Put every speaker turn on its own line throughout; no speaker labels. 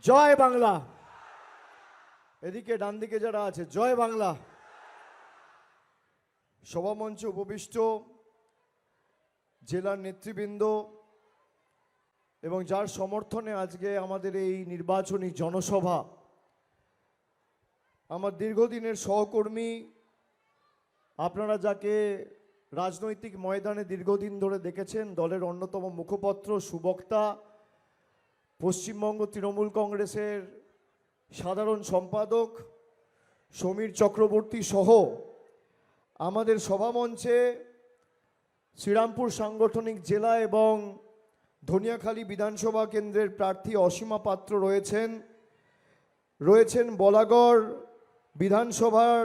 জয় বাংলা। এদিকে ডান দিকে যারা আছে, জয় বাংলা। সভামঞ্চে উপবিষ্ট জেলার নেতৃবৃন্দ এবং যার সমর্থনে আজকে আমাদের এই নির্বাচনী জনসভা, আমার দীর্ঘদিনের সহকর্মী, আপনারা যাকে রাজনৈতিক ময়দানে দীর্ঘদিন ধরে দেখেছেন, দলের অন্যতম মুখপত্র, সুবক্তা, পশ্চিমবঙ্গ তৃণমূল কংগ্রেসের সাধারণ সম্পাদক সমীর চক্রবর্তী সহ আমাদের সভামঞ্চে শ্রীরামপুর সাংগঠনিক জেলা এবং ধনিয়াখালী বিধানসভা কেন্দ্রের প্রার্থী অসীমা পাত্র রয়েছেন বলাগড় বিধানসভার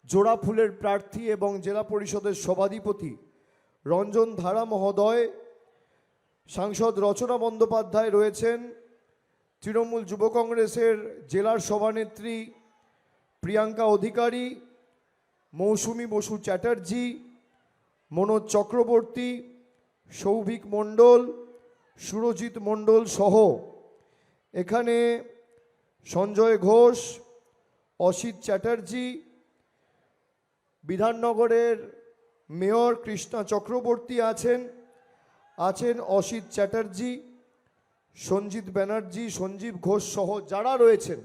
জোড়াফুলের প্রার্থী এবং জেলা পরিষদের সভাধিপতি রঞ্জন ধারা মহোদয়, সাংসদ রচনা বন্দ্যোপাধ্যায় রয়েছেন, তৃণমূল যুব কংগ্রেসের জেলার সভানেত্রী প্রিয়াঙ্কা অধিকারী, মৌসুমী বসু চ্যাটার্জি, মনোজ চক্রবর্তী, সৌভিক মণ্ডল, সুরজিৎ মণ্ডল সহ এখানে সঞ্জয় ঘোষ, অসিত চ্যাটার্জি, বিধাননগরের মেয়র কৃষ্ণা চক্রবর্তী আছেন অসিত চ্যাটার্জি, সঞ্জিত ব্যানার্জি, সঞ্জীব ঘোষ সহ যারা রয়েছেন,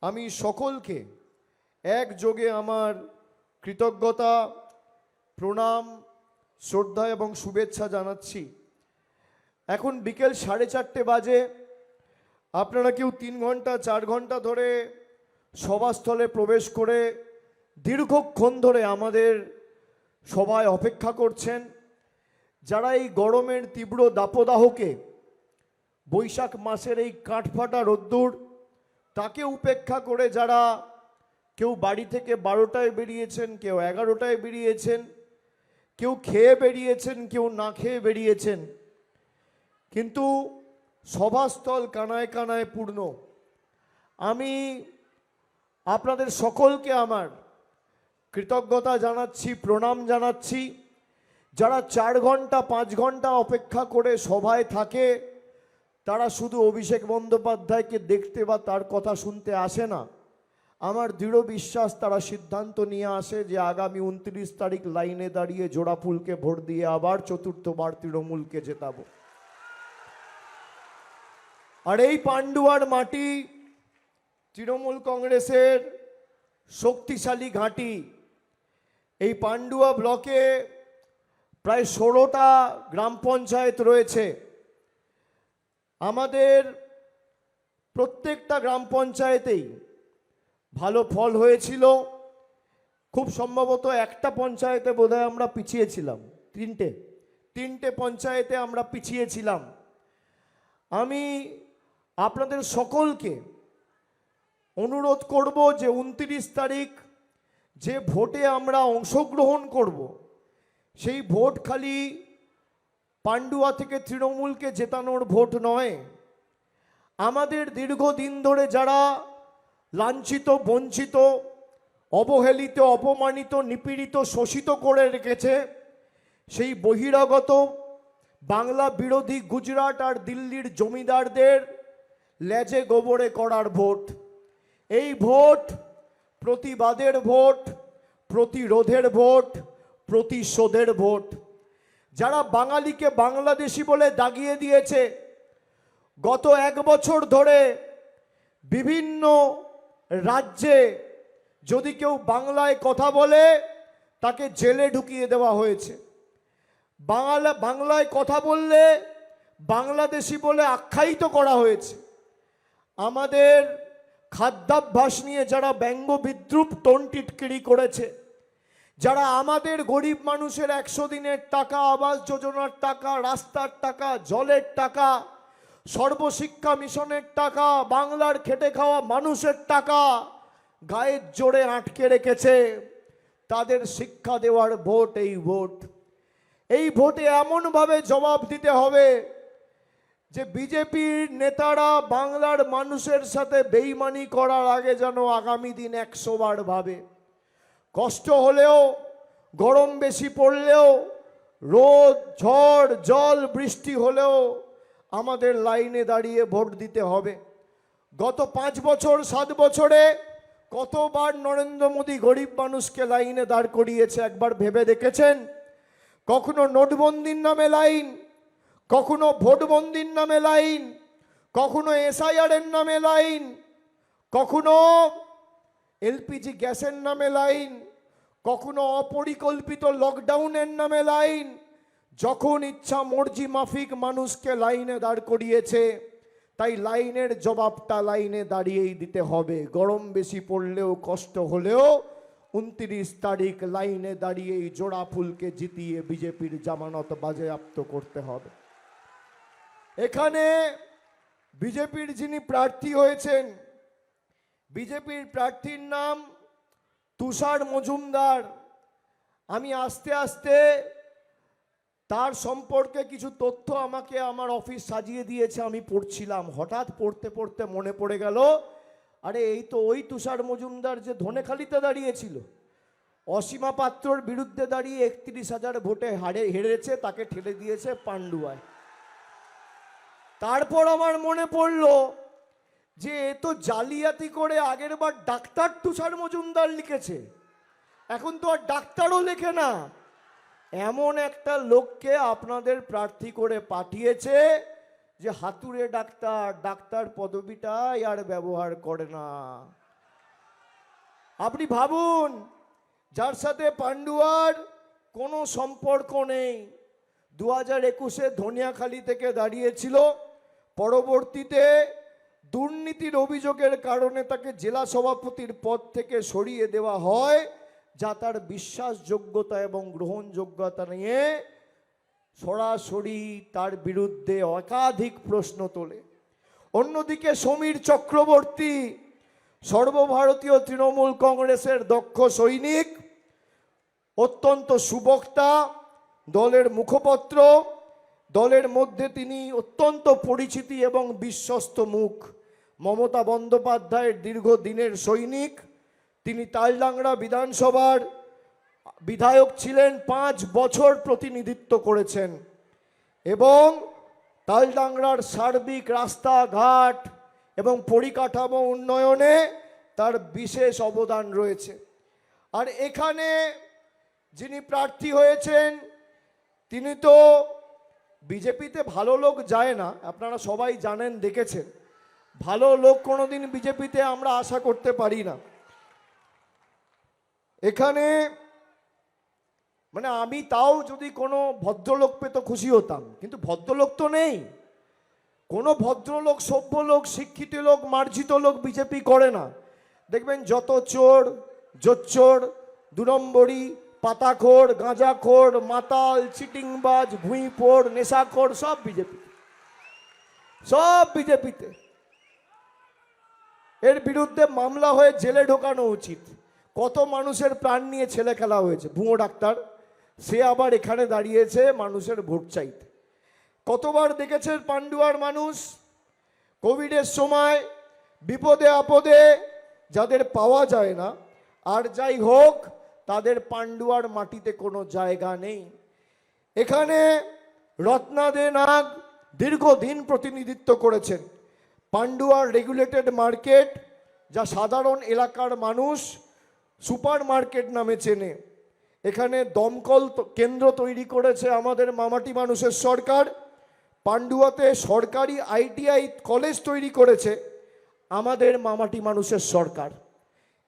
আমি সকলকে একযোগে আমার কৃতজ্ঞতা, প্রণাম, শ্রদ্ধা এবং শুভেচ্ছা জানাচ্ছি। এখন বিকেল 4:30 বাজে। আপনারা কেউ 3 ঘন্টা 4 ঘন্টা ধরে সভাস্থলে প্রবেশ করে দীর্ঘক্ষণ ধরে আমাদের সভায় অপেক্ষা করছেন। যারা এই গরমের তীব্র দাবদাহকে, বৈশাখ মাসের এই কাঠফাটা রোদ্দুর, তাকে উপেক্ষা করে যারা কেউ বাড়ি থেকে 12টায় বেরিয়েছেন, কেউ 11টায় বেরিয়েছেন, কেউ খেয়ে বেরিয়েছেন, কেউ না খেয়ে বেরিয়েছেন, কিন্তু সভাস্থল কানায় কানায় পূর্ণ। আমি আপনাদের সকলকে আমার কৃতজ্ঞতা জানাচ্ছি, প্রণাম জানাচ্ছি। যারা 4 ঘন্টা 5 ঘন্টা অপেক্ষা করে সভায় থাকে, তারা শুধু অভিষেক বন্দ্যোপাধ্যায়কে দেখতে বা তার কথা শুনতে আসে না। আমার দৃঢ় বিশ্বাস তারা সিদ্ধান্ত নিয়ে আসে যে আগামী 29 তারিখ লাইনে দাঁড়িয়ে জোড়াফুলকে ভোট দিয়ে আবার চতুর্থবার তৃণমূলকে জেতাবো। আর এই পান্ডুয়ার মাটি তৃণমূল কংগ্রেসের শক্তিশালী ঘাঁটি। এই পান্ডুয়া ব্লকে প্রায় 16টা গ্রাম পঞ্চায়েত রয়েছে। আমাদের প্রত্যেকটা গ্রাম পঞ্চায়েতেই ভালো ফল হয়েছিল। খুব সম্ভবত একটা পঞ্চায়েতে বোধহয় আমরা পিছিয়েছিলাম, তিনটে পঞ্চায়েতে আমরা পিছিয়েছিলাম। আমি আপনাদের সকলকে অনুরোধ করব যে 29 তারিখ যে ভোটে আমরা অংশগ্রহণ করব, সেই ভোট খালি পান্ডুয়া থেকে তৃণমূলকে জেতানোর ভোট নয়। আমাদের দীর্ঘদিন ধরে যারা লাঞ্ছিত, বঞ্চিত, অবহেলিত, অপমানিত, নিপীড়িত, শোষিত করে রেখেছে, সেই বহিরাগত বাংলা বিরোধী গুজরাট আর দিল্লির জমিদারদের লেজে গোবরে করার ভোট। এই ভোট প্রতিবাদের ভোট, প্রতিরোধের ভোট, প্রতিশোধের ভোট। যারা বাঙালিকে বাংলাদেশি বলে দাগিয়ে দিয়েছে, গত 1 বছর ধরে বিভিন্ন রাজ্যে যদি কেউ বাংলায় কথা বলে তাকে জেলে ঢুকিয়ে দেওয়া হয়েছে। বাংলায় কথা বললে বাংলাদেশি বলে আখ্যায়িত করা হয়েছে। আমাদের খাদ্যাভ্যাস নিয়ে যারা ব্যঙ্গ বিদ্রুপ টিটকিরি করেছে, যারা আমাদের গরিব মানুষের 100 দিনের টাকা, আবাস যোজনার টাকা, রাস্তার টাকা, জলের টাকা, সর্বশিক্ষা মিশনের টাকা, বাংলার খেটে খাওয়া মানুষের টাকা গায়ের জোরে আটকে রেখেছে, তাদের শিক্ষা দেওয়ার ভোট এই ভোট। এই ভোটে এমনভাবে জবাব দিতে হবে যে বিজেপির নেতারা বাংলার মানুষের সাথে বেইমানি করার আগে যেন আগামী দিন 100 বার ভাবে। কষ্ট হলেও, গরম বেশি পড়লেও, রোদ, ঝড়, জল, বৃষ্টি হলেও আমাদের লাইনে দাঁড়িয়ে ভোট দিতে হবে। গত 5 বছর 7 বছরে কতবার নরেন্দ্র মোদী গরিব মানুষকে লাইনে দাঁড় করিয়েছে একবার ভেবে দেখেছেন? কখনো নোটবন্দির নামে লাইন, কখনো ভোটবন্দির নামে লাইন, কখনো এসআইআর এর নামে লাইন, কখনো এলপিজি গ্যাসের নামে লাইন, কখনো অপরিকল্পিত লকডাউনের নামে লাইন। যখন ইচ্ছা মর্জি মাফিক মানুষকে লাইনে দাঁড় করিয়েছে। তাই লাইনের জবাবটা লাইনে দাঁড়িয়েই দিতে হবে। গরম বেশি পড়লেও কষ্ট হলেও 29 তারিখ লাইনে দাঁড়িয়েই জোড়া ফুলকে জিতিয়ে বিজেপির জামানত বাজেয়াপ্ত করতে হবে। এখানে বিজেপির যিনি প্রার্থী হয়েছেন, বিজেপির প্রার্থীর নাম তুষার মজুমদার। আমি আস্তে আস্তে তার সম্পর্কে কিছু তথ্য আমাকে আমার অফিস সাজিয়ে দিয়েছে, আমি পড়ছিলাম। হঠাৎ পড়তে পড়তে মনে পড়ে গেল, আরে এই তো ওই তুষার মজুমদার যে ধনেখালিতে দাঁড়িয়েছিল, অসীমা পাত্রর বিরুদ্ধে দাঁড়িয়ে 31,000 ভোটে হেরেছে, তাকে ঠেলে দিয়েছে পান্ডুয়ায়। তারপর আমার মনে পড়লো যে এ তো জালিয়াতি করে আগের বার ডাক্তার তুষার মজুমদার লিখেছে, এখন তো আর ডাক্তারও লেখে না। এমন একটা লোককে আপনাদের প্রার্থী করে পাঠিয়েছে যে হাতুড়ে ডাক্তার, ডাক্তার পদবিটাই আর ব্যবহার করে না। আপনি ভাবুন, যার সাথে পান্ডুয়ার কোনো সম্পর্ক নেই, 2021-এ ধনিয়াখালী থেকে দাঁড়িয়েছিল, পরবর্তীতে দুর্নীতির অভিযোগের কারণে তাকে জেলা সভাপতির পদ থেকে সরিয়ে দেওয়া হয়, যা তার বিশ্বাসযোগ্যতা এবং গ্রহণযোগ্যতা নিয়ে সরাসরি তার বিরুদ্ধে একাধিক প্রশ্ন তোলে। অন্যদিকে সমীর চক্রবর্তী সর্বভারতীয় তৃণমূল কংগ্রেসের দক্ষ সৈনিক, অত্যন্ত সুবক্তা, দলের মুখপত্র, দলের মধ্যে তিনি অত্যন্ত পরিচিতি এবং বিশ্বস্ত মুখ। মমতা বন্দ্যোপাধ্যায়ের দীর্ঘদিনের সৈনিক। তিনি তালডাংরা বিধানসভার বিধায়ক ছিলেন, 5 বছর প্রতিনিধিত্ব করেছেন এবং তালডাংরার সার্বিক রাস্তাঘাট এবং পরিকাঠামো উন্নয়নে তার বিশেষ অবদান রয়েছে। আর এখানে যিনি প্রার্থী হয়েছেন তিনি তো বিজেপিতে ভালো লোক যায় না, আপনারা সবাই জানেন, দেখেছেন। ভালো লোক কোনোদিন বিজেপিতে আমরা আশা করতে পারি না। এখানে মানে আমি তাও যদি কোনো ভদ্রলোক পেত খুশি হতাম, কিন্তু ভদ্রলোক তো নেই। কোনো ভদ্রলোক, সভ্য লোক, শিক্ষিত লোক, মার্জিত লোক বিজেপি করে না। দেখবেন যত চোর, জোচ্চোর, 2 নম্বরি, পাতাখোর, গাঁজাখোর, মাতাল, চিটিংবাজ, ভুঁইপোড়, নেশাখোর, সব বিজেপিতে। এর বিরুদ্ধে মামলা হয়ে জেলে ঢোকানো উচিত। কত মানুষের প্রাণ নিয়ে ছেলে খেলা হয়েছে। ভুয়ো ডাক্তার, সে আবার এখানে দাঁড়িয়েছে মানুষের ভোট চাইতে। কতবার দেখেছেন পান্ডুয়ার মানুষ কোভিডের সময় বিপদে আপদে যাদের পাওয়া যায় না, আর যাই হোক, তাদের পান্ডুয়ার মাটিতে কোনো জায়গা নেই। এখানে রত্না দে নাগ দীর্ঘদিন প্রতিনিধিত্ব করেছেন। পান্ডুয়ার রেগুলেটেড মার্কেট, যা সাধারণ এলাকার মানুষ সুপার মার্কেট নামে চেনে। এখানে দমকল কেন্দ্র তৈরি করেছে আমাদের মামাটি মানুষের সরকার। পান্ডুয়াতে সরকারি ITI কলেজ তৈরি করেছে আমাদের মামাটি মানুষের সরকার।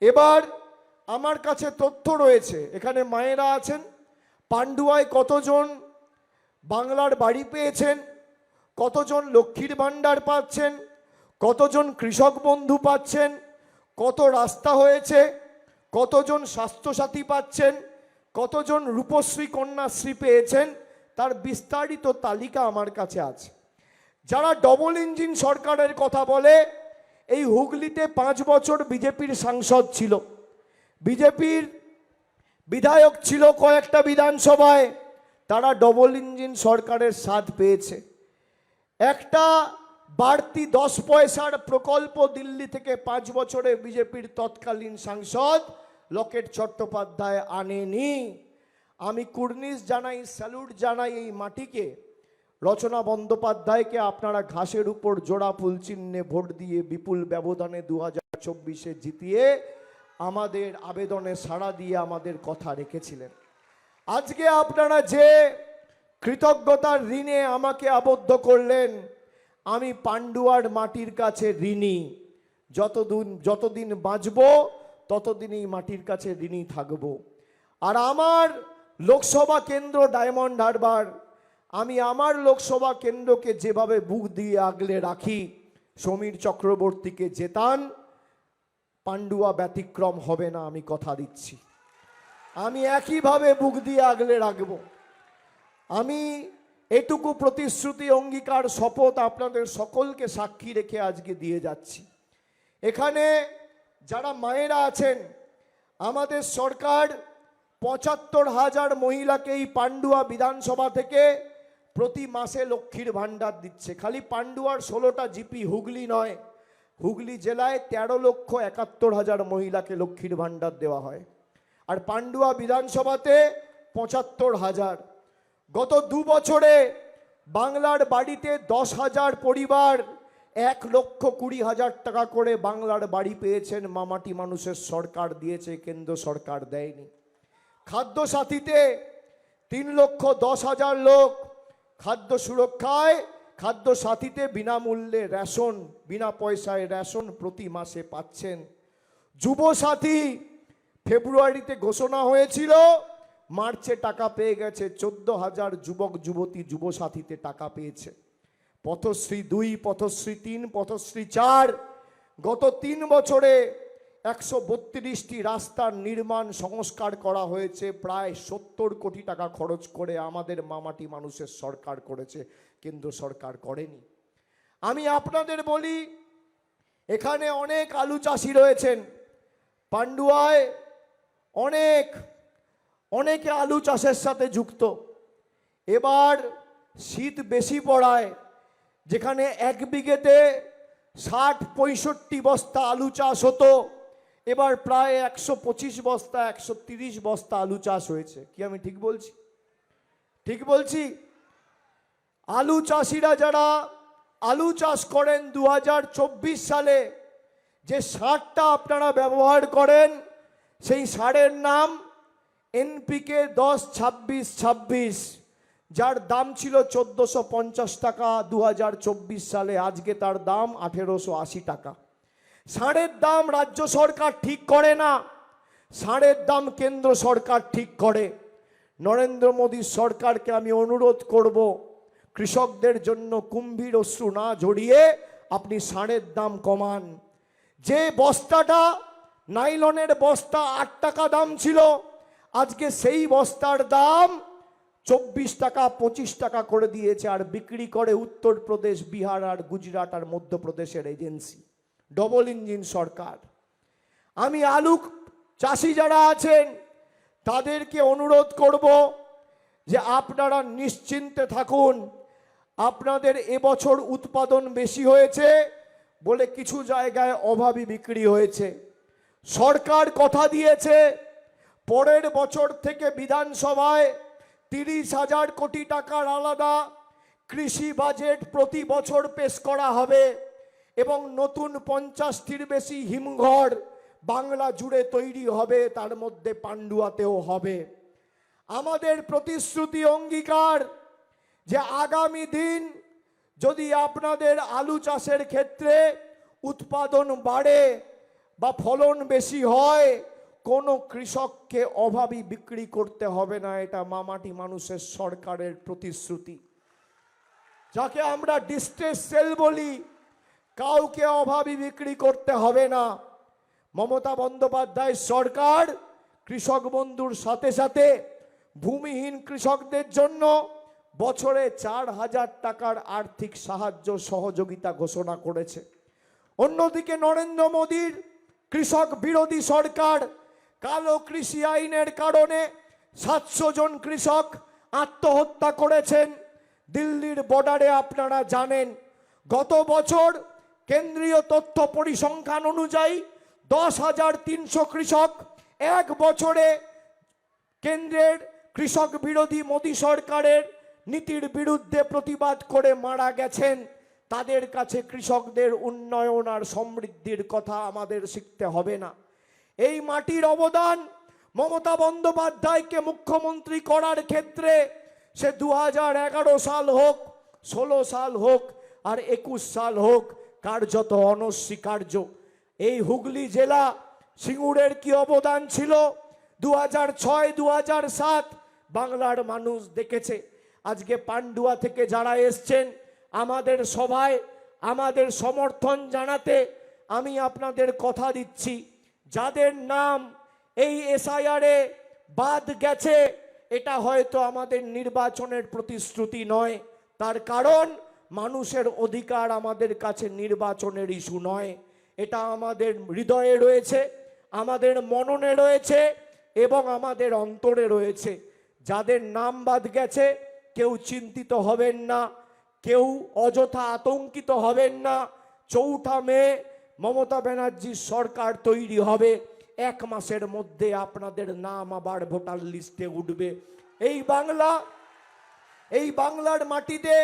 এবার আমার কাছে তথ্য রয়েছে, এখানে মায়েরা আছেন, পান্ডুয়ায় কতজন বাংলার বাড়ি পেয়েছেন, কতজন লক্ষ্মীর ভাণ্ডার পাচ্ছেন, কতজন কৃষক বন্ধু পাচ্ছেন, কত রাস্তা হয়েছে, কতজন স্বাস্থ্যসাথী পাচ্ছেন, কতজন রূপশ্রী কন্যাশ্রী পেয়েছেন, তার বিস্তারিত তালিকা আমার কাছে আছে। যারা ডবল ইঞ্জিন সরকারের কথা বলে, এই হুগলিতে 5 বছর বিজেপির সাংসদ ছিল, বিজেপির বিধায়ক ছিল কয়েকটা বিধানসভায়, তারা ডবল ইঞ্জিন সরকারের স্বাদ পেয়েছে। একটা বাড়তি 10 পয়সার প্রকল্প দিল্লি থেকে 5 বছরে বিজেপির তৎকালীন সাংসদ লকেট চট্টোপাধ্যায় আনেনি। আমি কুর্নিশ জানাই, স্যালুট জানাই এই মাটিকে। রচনা বন্দ্যোপাধ্যায়কে আপনারা ঘাসের উপর জোড়া ফুল চিহ্নে ভোট দিয়ে বিপুল ব্যবধানে 2024-এ জিতিয়ে আমাদের আবেদনে সাড়া দিয়ে আমাদের কথা রেখেছিলেন। আজকে আপনারা যে কৃতজ্ঞতার ঋণে আমাকে আবদ্ধ করলেন, আমি পান্ডুয়ার মাটির কাছে ঋণী। যতদিন বাঁচব ততদিন এই মাটির কাছে ঋণী থাকব। আর আমার লোকসভা কেন্দ্র ডায়মন্ড হারবার, আমি আমার লোকসভা কেন্দ্রকে যেভাবে বুক দিয়ে আগলে রাখি, সমীর চক্রবর্তীকে জেতান, পান্ডুয়া ব্যতিক্রম হবে না, আমি কথা দিচ্ছি। আমি একইভাবে বুক দিয়ে আগলে রাখব। আমি এটুকু প্রতিশ্রুতি, অঙ্গীকার, শপথ আপনাদের সকলকে সাক্ষী রেখে আজকে দিয়ে যাচ্ছি। এখানে যারা মায়েরা আছেন, আমাদের সরকার ৭৫,০০০ মহিলাকে এই পান্ডুয়া বিধানসভা থেকে প্রতি মাসে লক্ষ্মীর ভাণ্ডার দিচ্ছে। খালি পান্ডুয়ার 16টা জিপি, হুগলি নয়, হুগলি জেলায় ১৩,৭১,০০০ মহিলাকে লক্ষ্মীর ভাণ্ডার দেওয়া হয়। আর পান্ডুয়া বিধানসভাতে ৭৫,০০০। গত 2 বছরে বাংলার বাড়িতে 10,০০০ পরিবার ১,২০,০০০ টাকা করে বাংলার বাড়ি পেয়েছেন। মামাটি মানুষের সরকার দিয়েছে, কেন্দ্র সরকার দেয়নি। খাদ্য সাথীতে 3,১০,০০০ লোক খাদ্য সুরক্ষায়, খাদ্য সাথীতে বিনামূল্যে রেশন, বিনা পয়সায় রেশন প্রতি মাসে পাচ্ছেন। যুব সাথী ফেব্রুয়ারিতে ঘোষণা হয়েছিল, মার্চে টাকা পেয়ে গেছে। 14,০০০ যুবক যুবতী যুব সাথীতে টাকা পেয়েছে। পথশ্রী 2, পথশ্রী 3, পথশ্রী 4, গত 3 বছরে 132টি রাস্তার নির্মাণ সংস্কার করা হয়েছে। প্রায় 70 কোটি টাকা খরচ করে আমাদের মামাটি মানুষের সরকার করেছে, কেন্দ্র সরকার করেনি। আমি আপনাদের বলি, এখানে অনেক আলু চাষি রয়েছেন। পান্ডুয়ায় অনেকে আলু চাষের সাথে যুক্ত। এবার শীত বেশি পড়ায়, যেখানে 1 বিঘেতে 60-65 বস্তা আলু চাষ হতো, এবার প্রায় 125 বস্তা 130 বস্তা আলু চাষ হয়েছে। কি আমি ঠিক বলছি? ঠিক বলছি? আলু চাষিরা যারা আলু চাষ করেন 2024 সালে যে সারটা আপনারা ব্যবহার করেন, সেই সারের নাম NPK 10-26-26, যার দাম ছিল 1450 টাকা 2024 সালে, আজকে তার দাম 1880 টাকা। সারের দাম রাজ্য সরকার ঠিক করে না, সারের দাম কেন্দ্র সরকার ঠিক করে। নরেন্দ্র মোদী সরকারকে আমি অনুরোধ করব, কৃষকদের জন্য কুম্ভীর অশ্রু না ঝরিয়ে আপনি সারের দাম কমান। যে বস্তাটা, নাইলনের বস্তা 8 টাকা দাম ছিল, আজকে সেই বস্তার দাম 24 টাকা 25 টাকা করে দিয়েছে। আর বিক্রি করে উত্তরপ্রদেশ, বিহার আর গুজরাট আর মধ্যপ্রদেশের এজেন্সি। ডবল ইঞ্জিন সরকার। আমি আলু চাষি যারা আছেন তাদেরকে অনুরোধ করব যে আপনারা নিশ্চিন্তে থাকুন। আপনাদের এবছর উৎপাদন বেশি হয়েছে বলে কিছু জায়গায় অভাবী বিক্রি হয়েছে। সরকার কথা দিয়েছে পরের বছর থেকে বিধানসভায় 30,000 কোটি টাকার আলাদা কৃষি বাজেট প্রতি বছর পেশ করা হবে এবং নতুন 50টির বেশি হিমঘর বাংলা জুড়ে তৈরি হবে, তার মধ্যে পান্ডুয়াতেও হবে। আমাদের প্রতিশ্রুতি, অঙ্গীকার যে আগামী দিন যদি আপনাদের আলু চাষের ক্ষেত্রে উৎপাদন বাড়ে বা ফলন বেশি হয়, কোনো কৃষককে অভাবী বিক্রি করতে হবে না। এটা মামাটি মানুষের সরকারের প্রতিশ্রুতি, যাকে আমরা ডিস্ট্রেস সেল বলি। কাউকে অভাবী বিক্রি করতে হবে না। মমতা বন্দ্যোপাধ্যায় সরকার কৃষক বন্ধুর সাথে সাথে ভূমিহীন কৃষকদের জন্য বছরে 4,000 টাকার আর্থিক সাহায্য সহযোগিতা ঘোষণা করেছে। অন্যদিকে নরেন্দ্র মোদীর কৃষক বিরোধী সরকার কালো কৃষি আইনের কারণে 700 জন কৃষক আত্মহত্যা করেছেন। দিল্লির বর্ডারে আপনারা জানেন, গত বছর কেন্দ্রীয় তথ্য পরিসংখ্যান অনুযায়ী 10,300 কৃষক এক বছরে কেন্দ্রের কৃষক বিরোধী মোদী সরকারের নীতির বিরুদ্ধে প্রতিবাদ করে মারা গেছেন, তাদের কাছে কৃষকদের উন্নয়ন আর সমৃদ্ধির কথা আমাদের শিখতে হবে না। এই মাটির অবদান মমতা বন্দ্যোপাধ্যায়কে মুখ্যমন্ত্রী করার ক্ষেত্রে সে 2011 সাল হোক, 16 সাল হোক আর 21 সাল হোক, কার্যত অনস্বীকার্য। এই হুগলি জেলা সিঙ্গুরের কি অবদান ছিল 2006-2007 বাংলার মানুষ দেখেছে। আজকে পান্ডুয়া থেকে যারা এসছেন আমাদের সভায় আমাদের সমর্থন জানাতে, আমি আপনাদের কথা দিচ্ছি, যাদের নাম এই এসআইআরে বাদ গেছে, এটা হয়তো আমাদের নির্বাচনের প্রতিশ্রুতি নয়। তার কারণ মানুষের অধিকার আমাদের কাছে নির্বাচনের ইস্যু নয়, এটা আমাদের হৃদয়ে রয়েছে, আমাদের মননে রয়েছে এবং আমাদের অন্তরে রয়েছে। যাদের নাম বাদ গেছে কেউ চিন্তিত হবেন না, কেউ অযথা আতঙ্কিত হবেন না। 4 মে মমতা ব্যানার্জির সরকার তৈরি হবে, 1 মাসের মধ্যে আপনাদের নাম আবার ভোটার লিস্টে উঠবে। এই বাংলার মাটিতে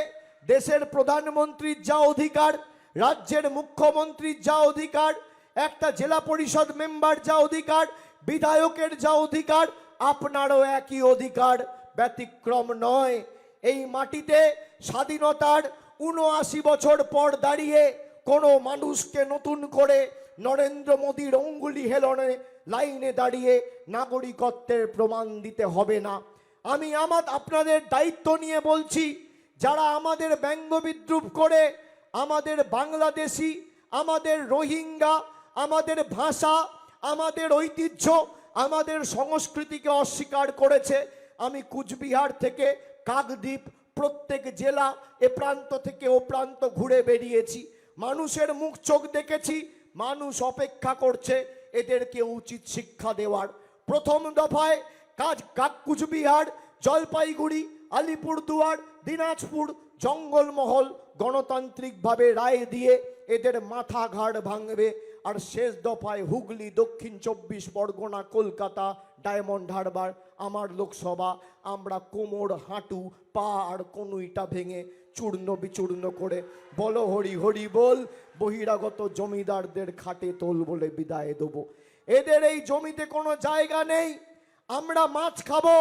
দেশের প্রধানমন্ত্রীর যা অধিকার, রাজ্যের মুখ্যমন্ত্রীর যা অধিকার, একটা জেলা পরিষদ মেম্বার যা অধিকার, বিধায়কের যা অধিকার, আপনারও একই অধিকার, ব্যতিক্রম নয়। এই মাটিতে স্বাধীনতার 79 বছর পর দাঁড়িয়ে কোনো মানুষকে নতুন করে নরেন্দ্র মোদীর অঙ্গুলি হেলনে লাইনে দাঁড়িয়ে নাগরিকত্বের প্রমাণ দিতে হবে না। আমি আপনাদের দায়িত্ব নিয়ে বলছি, যারা আমাদের ব্যঙ্গ বিদ্রুপ করে আমাদের বাংলাদেশি, আমাদের রোহিঙ্গা, আমাদের ভাষা, আমাদের ঐতিহ্য, আমাদের সংস্কৃতিকে অস্বীকার করেছে, আমি কুচবিহার থেকে কাকদ্বীপ প্রত্যেক জেলা এ প্রান্ত থেকে ও প্রান্ত ঘুরে বেরিয়েছি, মানুষের মুখ চোখ দেখেছি, মানুষ অপেক্ষা করছে এদেরকে উচিত শিক্ষা দেওয়ার। প্রথম দফায় কুচবিহার, জলপাইগুড়ি, আলিপুরদুয়ার, দিনাজপুর, জঙ্গলমহল গণতান্ত্রিকভাবে রায় দিয়ে এদের মাথা ঘাড় ভাঙবে। আর শেষ দফায় হুগলি, দক্ষিণ 24 পরগনা, কলকাতা, ডায়মন্ড হারবার আমার লোকসভা। আমরা কোমর, হাঁটু, পা আর কনুইটা ভেঙে চূর্ণ বিচূর্ণ করে বলো হরি হরি বল, বহিরাগত জমিদারদের খাটে তোল বলে বিদায় দেবো। এদের এই জমিতে কোনো জায়গা নেই। আমরা মাছ খাবো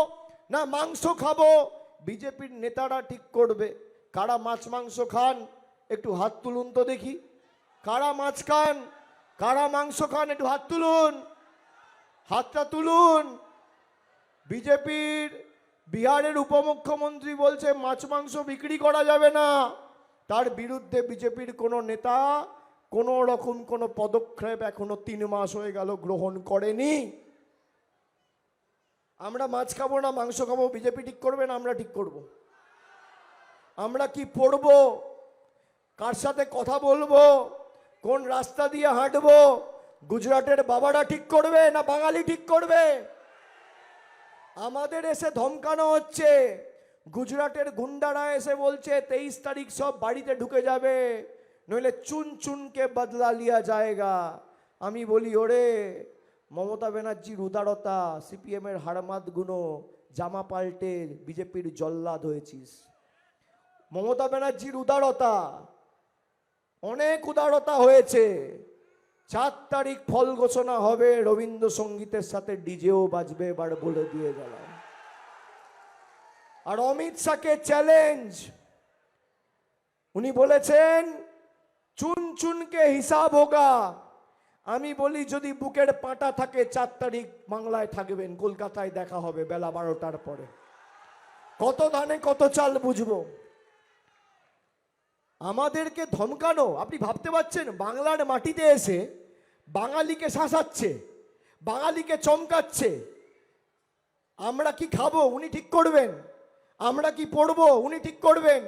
না মাংস খাবো, বিজেপির নেতারা ঠিক করবে। কারা মাছ মাংস খান একটু হাত তুলুন তো দেখি। কারা মাছ খান, কারা মাংস খান, একটু হাত তুলুন, হাতটা তুলুন। বিজেপির বিহারের উপমুখ্যমন্ত্রী বলছে মাছ মাংস বিক্রি করা যাবে না, তার বিরুদ্ধে বিজেপির কোনো নেতা কোনো রকম কোনো পদক্ষেপ এখনো 3 মাস হয়ে গেল গ্রহণ করেনি। আমরা মাছ খাবো না মাংস খাবো বিজেপি ঠিক করবে না, আমরা ঠিক করব। আমরা কি পড়বো, কার সাথে কথা বলবো, কোন রাস্তা দিয়ে হাঁটবো, গুজরাটের বাবারা ঠিক করবে না বাঙালি ঠিক করবে? আমাদের এসে ধমকানো হচ্ছে, গুজরাটের গুন্ডারা এসে বলছে 23 তারিখ সব বাড়িতে ঢুকে যাবে, নইলে চুন চুনকে বদলা লিয়া যায়গা। আমি বলি ওরে মমতা ব্যানার্জির উদারতা, সিপিএমের হারমাত গুনো, জামা পাল্টে বিজেপির জল্লাদ হয়েছিস। মমতা ব্যানার্জির উদারতা, অনেক উদারতা হয়েছে। 4 তারিখ ফল ঘোষণা হবে, রবীন্দ্রসঙ্গীতের সাথে ডিজেও বাজবে, এবার বলে দিয়ে গেলাম। আর অমিত শাহকে চ্যালেঞ্জ, উনি বলেছেন চুন চুনকে হিসাব হোগা। আমি বলি যদি বুকের পাটা থাকে 4 তারিখ বাংলায় থাকবেন, কলকাতায় দেখা হবে বেলা 12টার পরে। কত ধানে কত চাল বুঝবো। আমাদেরকে ধমকানো, আপনি ভাবতে পারছেন বাংলার মাটিতে এসে বাঙালিকে শাসাচ্ছে, বাঙালিকে চমকাচ্ছে। আমরা কি খাবো উনি ঠিক করবেন, আমরা কি পড়বো উনি ঠিক করবেন,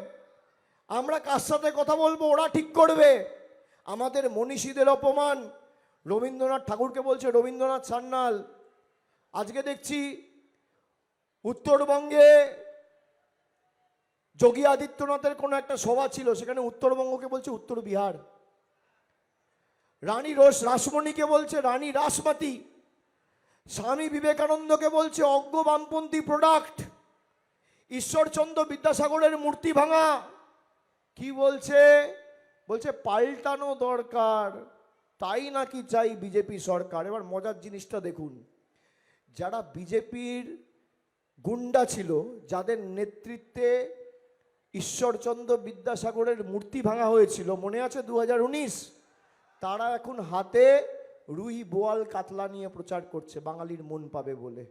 আমরা কার সাথে কথা বলবো ওরা ঠিক করবে। আমাদের মনীষীদের অপমান, রবীন্দ্রনাথ ঠাকুরকে বলছে রবীন্দ্রনাথ সান্যাল। আজকে দেখছি উত্তরবঙ্গে যোগী আদিত্যনাথের কোনো একটা সভা ছিল, সেখানে উত্তরবঙ্গকে বলছে উত্তর বিহার, রানী রাসমণিকে বলছে রানী রাসমতি, স্বামী বিবেকানন্দকে বলছে অজ্ঞ বামপন্থী প্রোডাক্ট। ঈশ্বরচন্দ্র বিদ্যাসাগরের মূর্তি ভাঙা, কি বলছে? বলছে পাল্টানো দরকার, তাই নাকি চাই বিজেপি সরকার। এবার মজার জিনিসটা দেখুন, যারা বিজেপির গুন্ডা ছিল, যাদের নেতৃত্বে ঈশ্বরচন্দ্র বিদ্যাসাগরের মূর্তি ভাঙা হয়েছিল, মনে আছে 2019, তারা এখন হাতে রুই বোয়াল কাতলা নিয়ে প্রচার করছে বাঙালির মন পাবে বলে।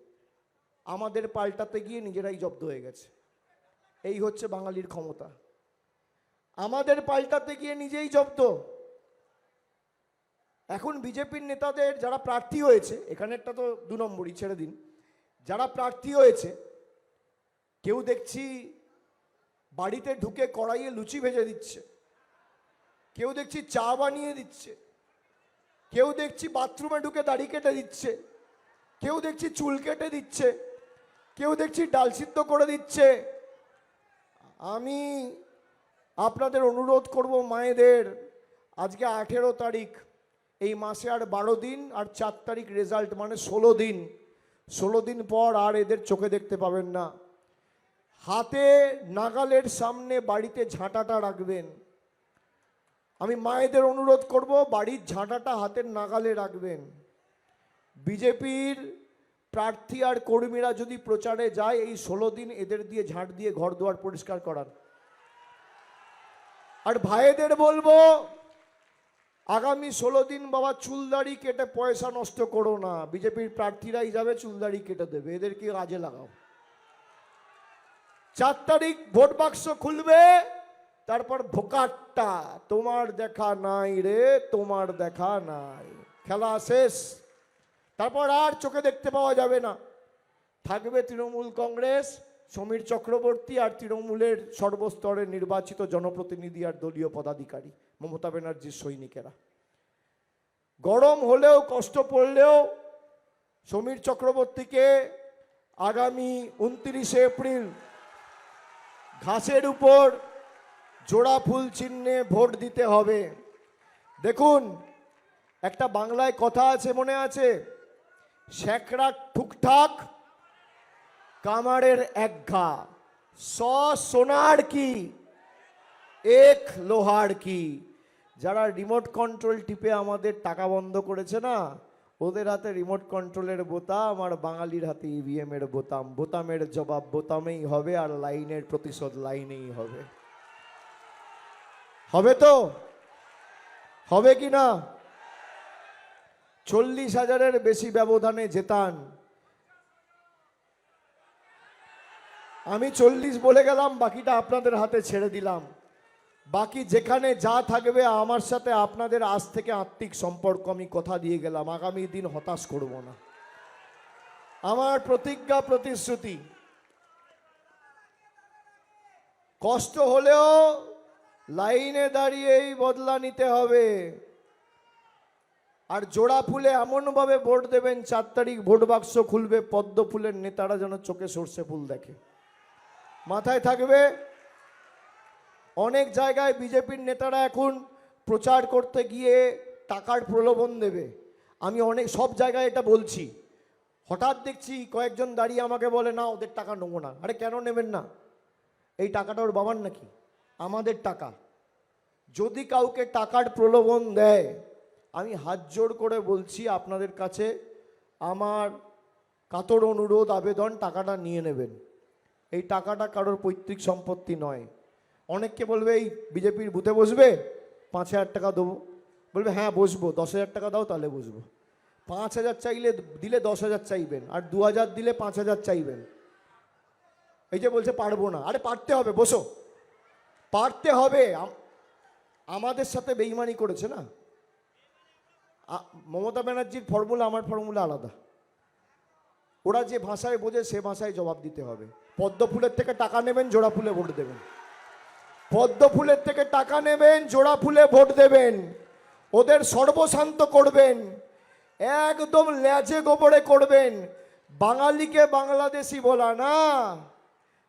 আমাদের পাল্টাতে গিয়ে নিজেরাই জব্দ হয়ে গেছে। এই হচ্ছে বাঙালির ক্ষমতা, আমাদের পাল্টাতে গিয়ে নিজেই জব্দ। এখন বিজেপির নেতাদের যারা প্রার্থী হয়েছে, এখানেরটা তো 2 নম্বরই ছেড়ে দিন, যারা প্রার্থী হয়েছে, কেউ দেখছি বাড়িতে ঢুকে কড়াইয়ে লুচি ভেজে দিচ্ছে, কেউ দেখছি চা বানিয়ে দিচ্ছে, কেউ দেখছি বাথরুমে ঢুকে দাড়ি কেটে দিচ্ছে, কেউ দেখছি চুল কেটে দিচ্ছে, কেউ দেখছি ডাল সিদ্ধ করে দিচ্ছে। আমি আপনাদের অনুরোধ করব মায়েদের, আজকে 18 তারিখ, এই মাসে আর 12 দিন, আর 4 তারিখ রেজাল্ট, মানে 16 দিন। 16 দিন পর আর এদের চোখে দেখতে পাবেন না। হাতে নাগালের সামনে বাড়িতে ঝাঁটাটা রাখবেন। আমি মায়েদের অনুরোধ করব, বাড়ির ঝাঁটাটা হাতের নাগালে রাখবেন। বিজেপির প্রার্থী আর কর্মীরা যদি প্রচারে যায়, এই 16 দিন এদের দিয়ে ঝাঁট দিয়ে ঘর দুয়ার পরিষ্কার করার। আর ভাইদের বলবো, আগামী 16 দিন বাবা চুলদাড়ি কেটে পয়সা নষ্ট করো না। বিজেপির প্রার্থীরাই যাবে, চুলদাড়ি কেটে দেবে, এদেরকে কাজে লাগাও। 4 তারিখ ভোট বাক্স খুলবে, তারপর ভোকাট্টা, তোমার দেখা নাই রে, তোমার দেখা নাই, খেলা শেষ। তারপর আর চোখে দেখতে পাওয়া যাবে না। থাকবে তৃণমূল কংগ্রেস, সমীর চক্রবর্তী আর তৃণমূলের সর্বস্তরের নির্বাচিত জনপ্রতিনিধি আর দলীয় পদাধিকারী, মমতা ব্যানার্জির সৈনিকেরা। গরম হলেও, কষ্ট পড়লেও সমীর চক্রবর্তীকে আগামী 29শে এপ্রিল ঘাসের উপর জোড়া ফুল চিহ্নে ভোট দিতে হবে। দেখুন, একটা বাংলায় কথা আছে, মনে আছে? শেখরা ঠুকঠাক, কামারের এক ঘা, 100 সোনার কি, 1 লোহার কি। যারা রিমোট কন্ট্রোল টিপে আমাদের টাকা বন্ধ করেছে না, ওদের হাতে রিমোট কন্ট্রোলের বোতাম, আর বাঙালির হাতে ইভিএম এর বোতাম। বোতামের জবাব বোতামেই হবে, আর লাইনের প্রতিশোধ লাইনেই হবে। হবে তো? হবে কি না? 40,000-এর বেশি ব্যবধানে জেতান। আমি 40 বলে গেলাম, বাকিটা আপনাদের হাতে ছেড়ে দিলাম। বাকি যেখানে যা থাকবে, আমার সাথে আপনাদের আজ থেকে আত্মিক সম্পর্ক, আমি কথা দিয়ে গেলাম, আগামী দিন হতাশ করব না। আমার প্রতিজ্ঞা, প্রতিশ্রুতি। কষ্ট হলেও লাইনে দাঁড়িয়েই বদলা নিতে হবে। আর জোড়া ফুলে এমনভাবে ভোট দেবেন, 4 তারিখ ভোট বাক্স খুলবে, পদ্ম ফুলের নেতারা যেন চোখে সর্ষে ফুল দেখে। মাথায় থাকবে। অনেক জায়গায় বিজেপির নেতারা এখন প্রচার করতে গিয়ে টাকার প্রলোভন দেবে। আমি সব জায়গায় এটা বলছি। হঠাৎ দেখছি কয়েকজন দাঁড়িয়ে আমাকে বলে, না ওদের টাকা নেবো না। আরে কেন নেবেন না? এই টাকাটা ওর বাবার নাকি? আমাদের টাকা। যদি কাউকে টাকার প্রলোভন দেয়, আমি হাত জোড় করে বলছি আপনাদের কাছে, আমার কাতর অনুরোধ, আবেদন, টাকাটা নিয়ে নেবেন। এই টাকাটা কারোর পৈতৃক সম্পত্তি নয়। অনেককে বলবে, এই বিজেপির বুথে বসবে, 5,000 টাকা দেবো। বলবে হ্যাঁ বসবো, 10,000 টাকা দাও তাহলে বসবো। 5,000 চাইলে দিলে 10,000 চাইবেন, আর 2,000 দিলে 5,000 চাইবেন। এই যে বলছে পারবো না, আরে পারতে হবে, বসো, পারতে হবে। আমাদের সাথে বেইমানি করেছে না। মমতা ব্যানার্জির ফর্মুলা, আমার ফর্মুলা আলাদা। ওরা যে ভাষায় বোঝে সে ভাষায় জবাব দিতে হবে। পদ্ম ফুলের থেকে টাকা নেবেন, জোড়া ফুলে ভোট দেবেন। পদ্ম ফুলের থেকে টাকা নেবেন, জোড়া ফুলে ভোট দেবেন। ওদের সর্বশান্ত করবেন, একদম ল্যাজে গোবরে করবেন। বাঙালিকে বাংলাদেশি বলা না।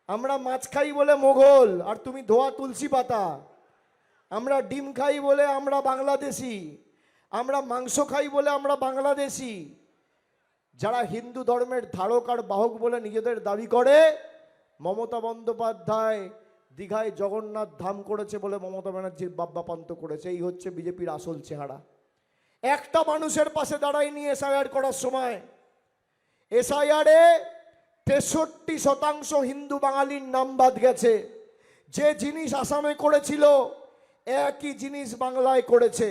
আমরা মাছ খাই বলে মোগল, আর তুমি ধোয়া তুলসী পাতা। আমরা ডিম খাই বলে আমরা বাংলাদেশি, আমরা মাংস খাই বলে আমরা বাংলাদেশি। যারা হিন্দু ধর্মের ধারক আর বাহক বলে নিজেদের দাবি করে, মমতা বন্দ্যোপাধ্যায় দীঘায় জগন্নাথ ধাম করেছে বলে মমতা ব্যানার্জির বাব্যাপান্ত করেছে। এই হচ্ছে বিজেপির আসল চেহারা। একটা মানুষের পাশে দাঁড়ায়নি এসআইআর করার সময়। এসআইআরে 63% হিন্দু বাঙালির নাম বাদ গেছে। যে জিনিস আসামে করেছিল একই জিনিস বাংলায় করেছে।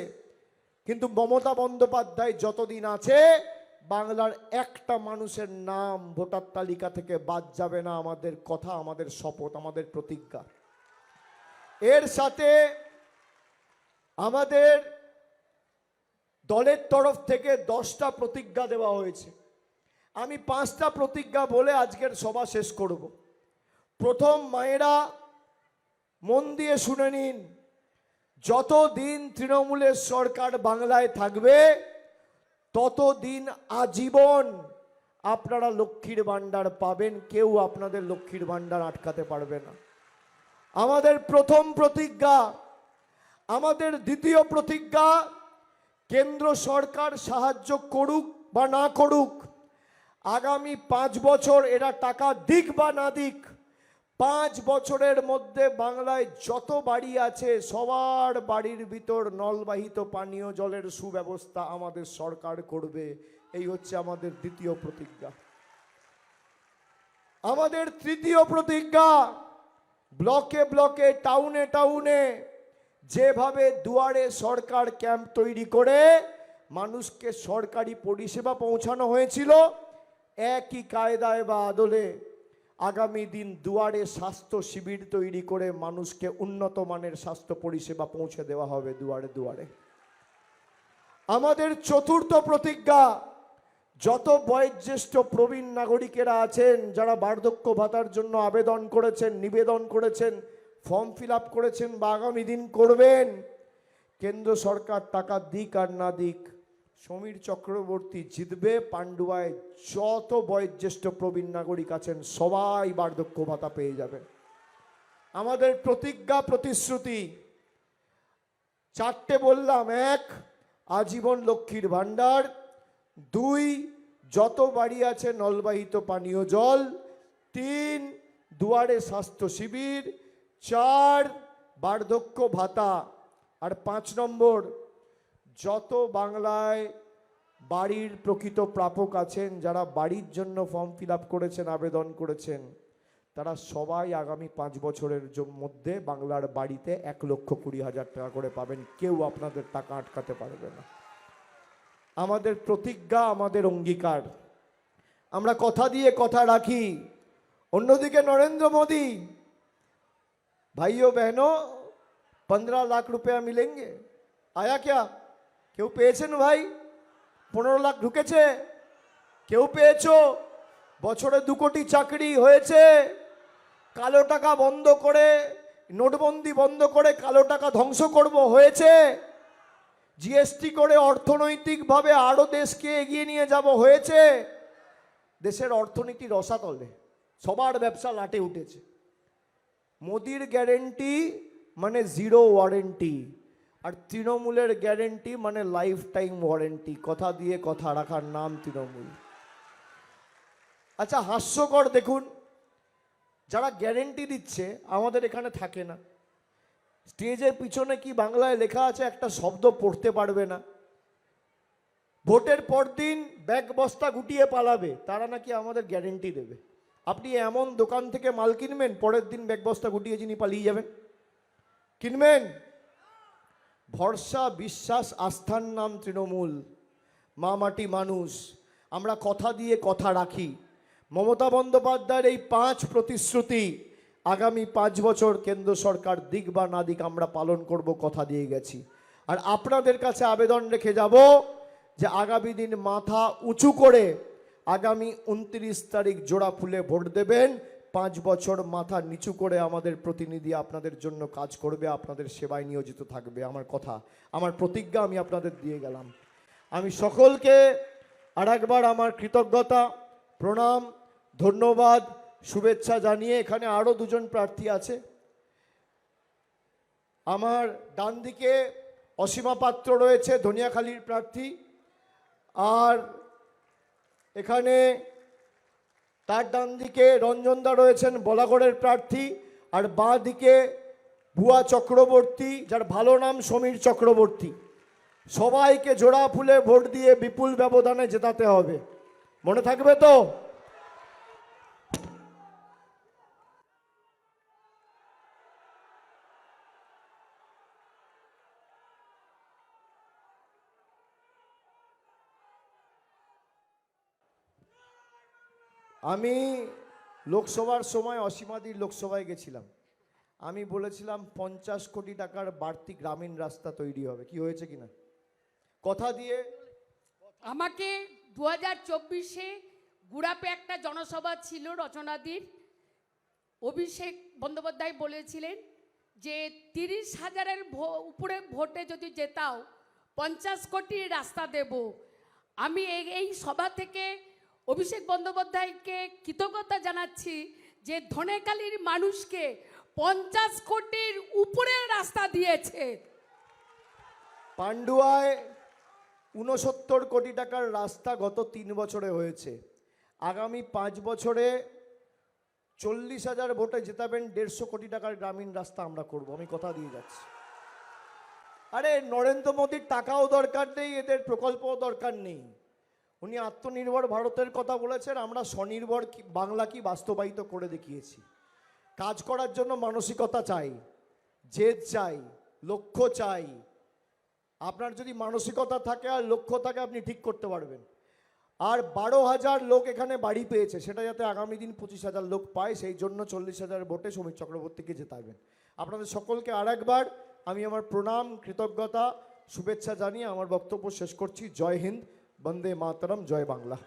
কিন্তু মমতা বন্দ্যোপাধ্যায় যতদিন আছে বাংলার একটা মানুষের নাম ভোটার তালিকা থেকে বাদ যাবে না। আমাদের কথা, আমাদের শপথ, আমাদের প্রতিজ্ঞা। এর সাথে আমাদের দলের তরফ থেকে 10টা প্রতিজ্ঞা দেওয়া হয়েছে। আমি 5টা প্রতিজ্ঞা বলে আজকের সভা শেষ করব। প্রথম, মায়েরা মন দিয়ে শুনে নিন, যতদিন তৃণমূলের সরকার বাংলায় থাকবে ততদিন আজীবন আপনারা লক্ষ্মীর ভাণ্ডার পাবেন। কেউ আপনাদের লক্ষ্মীর ভাণ্ডার আটকাতে পারবে না। আমাদের প্রথম প্রতিজ্ঞা। আমাদের দ্বিতীয় প্রতিজ্ঞা, কেন্দ্র সরকার সাহায্য করুক বা না করুক, আগামী 5 বছর এরা টাকা দিক বা না দিক, 5 বছরের মধ্যে বাংলায় যত বাড়ি আছে সবার বাড়ির ভিতর নলবাহিত পানীয় জলের সুব্যবস্থা আমাদের সরকার করবে। এই হচ্ছে আমাদের দ্বিতীয় প্রতিজ্ঞা। আমাদের তৃতীয় প্রতিজ্ঞা, ব্লকে ব্লকে, টাউনে টাউনে যেভাবে দুয়ারে সরকার ক্যাম্প তৈরি করে মানুষকে সরকারি পরিষেবা পৌঁছানো হয়েছিল, একই কায়দায় বা আদলে আগামী দিন দুয়ারে স্বাস্থ্য শিবির তৈরি করে মানুষকে উন্নত মানের স্বাস্থ্য পরিষেবা পৌঁছে দেওয়া হবে দুয়ারে দুয়ারে। আমাদের চতুর্থ প্রতিজ্ঞা, যত বয়োজ্যেষ্ঠ প্রবীণ নাগরিকেরা আছেন যারা বার্ধক্য ভাতার জন্য আবেদন করেছেন, নিবেদন করেছেন, ফর্ম ফিল আপ করেছেন বা আগামী দিন করবেন, কেন্দ্র সরকার টাকা দিক আর না দিক, সমীর চক্রবর্তী জিতবে। পান্ডুয়ায় যত বয়োজ্যেষ্ঠ প্রবীণ নাগরিক আছেন সবাই বার্ধক্য ভাতা পেয়ে যাবেন। আমাদের প্রতিজ্ঞা, প্রতিশ্রুতি 4টে বললাম। 1, আজীবন লক্ষ্মীর ভাণ্ডার। 2, যত বাড়ি আছে নলবাহিত পানীয় জল। 3, দুয়ারে স্বাস্থ্য শিবির। 4, বার্ধক্য ভাতা। আর 5 নম্বর, যত বাংলায় বাড়ির প্রকৃত প্রাপক আছেন, যারা বাড়ির জন্য ফর্ম ফিল আপ করেছেন, আবেদন করেছেন, তারা সবাই আগামী 5 বছরের মধ্যে বাংলার বাড়িতে 1,20,000 টাকা করে পাবেন। কেউ আপনাদের টাকা আটকাতে পারবে না। আমাদের প্রতিজ্ঞা, আমাদের অঙ্গীকার। আমরা কথা দিয়ে কথা রাখি। অন্যদিকে নরেন্দ্র মোদী, ভাইও बहनों 15 लाख रुपया मिलेंगे, आया क्या? কেউ পেয়েছেন ভাই? 15 লাখ ঢুকেছে? কেউ পেয়েছো? বছরে 2 কোটি চাকরি হয়েছে। কালো টাকা বন্ধ করে, নোটবন্দি বন্ধ করে কালো টাকা ধ্বংস করব হয়েছে। জিএসটি করে অর্থনৈতিকভাবে আরো দেশকে এগিয়ে নিয়ে যাব হয়েছে। দেশের অর্থনীতি রসাতলে, সবার ব্যবসা লাটে উঠেছে। মোদির গ্যারেন্টি মানে 0 ওয়ারেন্টি, আর তৃণমূলের গ্যারেন্টি মানে লাইফ টাইম ওয়ারেন্টি। কথা দিয়ে কথা রাখার নাম তৃণমূল। আচ্ছা, হাস্যকর দেখুন, যারা গ্যারেন্টি দিচ্ছে আমাদের এখানে থাকে না। স্টেজের পিছনে কি বাংলায় লেখা আছে একটা শব্দ পড়তে পারবে না। ভোটের পর দিন ব্যাগ বস্তা গুটিয়ে পালাবে, তারা নাকি আমাদের গ্যারেন্টি দেবে। আপনি এমন দোকান থেকে মাল কিনবেন, পরের দিন ব্যাগ বস্তা গুটিয়ে যিনি পালিয়ে যাবেন। কিনবেন? ভরসা, বিশ্বাস, আস্থার নাম তৃণমূল। মা মাটি মানুষ। আমরা কথা দিয়ে কথা রাখি। মমতা বন্দ্যোপাধ্যায়ের এই 5 প্রতিশ্রুতি আগামী 5 বছর কেন্দ্র সরকার দিক বা না দিক আমরা পালন করব, কথা দিয়ে গেছি। আর আপনাদের কাছে আবেদন রেখে যাব যে আগামী দিন মাথা উঁচু করে আগামী 29 তারিখ জোড়া ফুলে ভোট দেবেন। 5 বছর মাথা নিচু করে আমাদের প্রতিনিধি আপনাদের জন্য কাজ করবে, আপনাদের সেবায় নিয়োজিত থাকবে। আমার কথা, আমার প্রতিজ্ঞা আমি আপনাদের দিয়ে গেলাম। আমি সকলকে আরেকবার আমার কৃতজ্ঞতা, প্রণাম, ধন্যবাদ, শুভেচ্ছা জানিয়ে, এখানে আরও 2 জন প্রার্থী আছে। আমার ডান দিকে অসীমা পাত্র রয়েছে, ধনিয়াখালীর প্রার্থী। আর এখানে তার ডান দিকে রঞ্জনদা রয়েছেন বলাগড়ের প্রার্থী, আর বাঁ দিকে ভুয়া চক্রবর্তী, যার ভালো নাম সমীর চক্রবর্তী। সবাইকে জোড়া ফুলে ভোট দিয়ে বিপুল ব্যবধানে জেতাতে হবে, মনে থাকবে তো? আমি লোকসভার সময় অসীমাদির লোকসভায় গেছিলাম, আমি বলেছিলাম 50 কোটি টাকার বাড়তি গ্রামীণ রাস্তা তৈরি হবে, কি হয়েছে কিনা কথা দিয়ে?
আমাকে 2024-এ গুড়াপে একটা জনসভা ছিল রচনাদির, অভিষেক বন্দ্যোপাধ্যায় বলেছিলেন যে 30,000-এর উপরে ভোটে যদি জেতাও 50 কোটি রাস্তা দেব। আমি এই সভা থেকে অভিষেক বন্দ্যোপাধ্যায়কে কৃতজ্ঞতা জানাচ্ছি যে ধনেখালির মানুষকে 50 কোটির উপরে রাস্তা দিয়েছে।
পান্ডুয়ায় 69 কোটি টাকার রাস্তা গত 3 বছরে হয়েছে। আগামী 5 বছরে 40,000 ভোটে জেতাবেন 150 কোটি টাকার গ্রামীণ রাস্তা আমরা করব, আমি কথা দিয়ে যাচ্ছি। আরে নরেন্দ্র মোদীর টাকাও দরকার নেই, এদের প্রকল্পও দরকার নেই। উনি আত্মনির্ভর ভারতের কথা বলেছেন, আমরা স্বনির্ভর বাংলা কি বাস্তবায়িত করে দেখিয়েছি। কাজ করার জন্য মানসিকতা চাই, জেদ চাই, লক্ষ্য চাই। আপনার যদি মানসিকতা থাকে আর লক্ষ্য থাকে, আপনি ঠিক করতে পারবেন। আর 12,000 লোক এখানে বাড়ি পেয়েছে, সেটা যাতে আগামী দিন 25,000 লোক পায়, সেই জন্য 40,000 ভোটে সমীর চক্রবর্তীকে জেতাবেন। আপনাদের সকলকে আরেকবার আমি আমার প্রণাম, কৃতজ্ঞতা, শুভেচ্ছা জানিয়ে আমার বক্তব্য শেষ করছি। জয় হিন্দ, বন্দে মাতরম, জয় বাংলা।